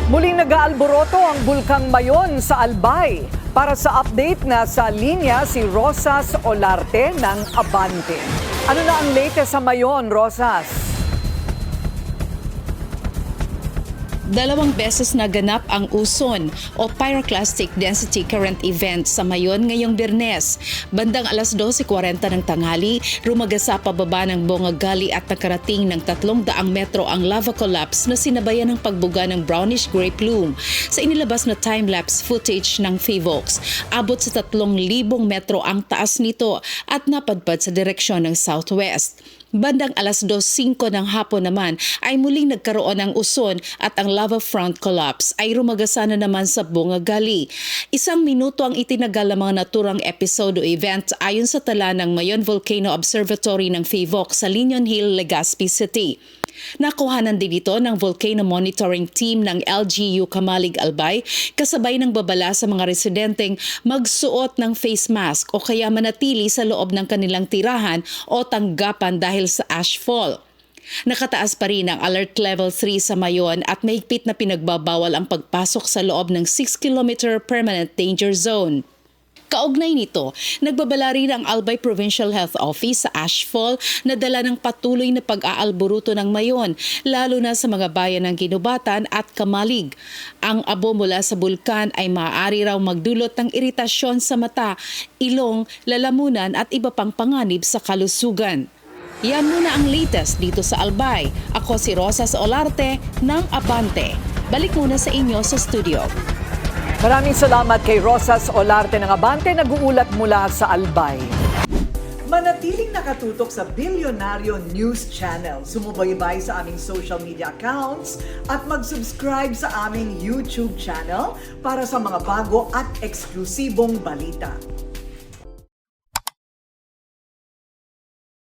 Muling nag-aalboroto ang Bulkang Mayon sa Albay. Para sa update na sa linya si Rosas Olarte ng Abante. Ano na ang latest sa Mayon, Rosas? Dalawang beses naganap ang uson o pyroclastic density current event sa Mayon ngayong Biyernes. Bandang alas 12:40 ng tanghali, rumagasa pababa ng Bongagali at nakarating ng 300 metro ang lava collapse na sinabayan ng pagbuga ng brownish-gray plume. Sa inilabas na time-lapse footage ng PHIVOLCS, abot sa 3,000 metro ang taas nito at napadpad sa direksyon ng southwest. Bandang alas 2:05 ng hapon naman ay muling nagkaroon ng uson at ang lava front collapse ay rumagasa na naman sa Bongagali. 1 minuto ang itinagal ng mga naturang episode o event ayon sa tala ng Mayon Volcano Observatory ng PHIVOLCS sa Linon Hill, Legazpi City. Nakuhanan din ito ng Volcano Monitoring Team ng LGU Kamalig Albay kasabay ng babala sa mga residenteng magsuot ng face mask o kaya manatili sa loob ng kanilang tirahan o tanggapan dahil sa ashfall. Nakataas pa rin ang Alert Level 3 sa Mayon at mahigpit na pinagbabawal ang pagpasok sa loob ng 6-kilometer permanent danger zone. Kaugnay nito, nagbabala rin ang Albay Provincial Health Office sa ashfall na dala ng patuloy na pag-aalboruto ng Mayon, lalo na sa mga bayan ng Ginubatan at Kamalig. Ang abo mula sa bulkan ay maaari raw magdulot ng iritasyon sa mata, ilong, lalamunan at iba pang panganib sa kalusugan. Yan muna ang latest dito sa Albay. Ako si Rosas Olarte ng Abante. Balik muna sa inyo sa studio. Maraming salamat kay Rosas Olarte ng Abante, nag-uulat mula sa Albay. Manatiling nakatutok sa Bilyonaryo News Channel. Sumubaybay sa aming social media accounts at mag-subscribe sa aming YouTube channel para sa mga bago at eksklusibong balita.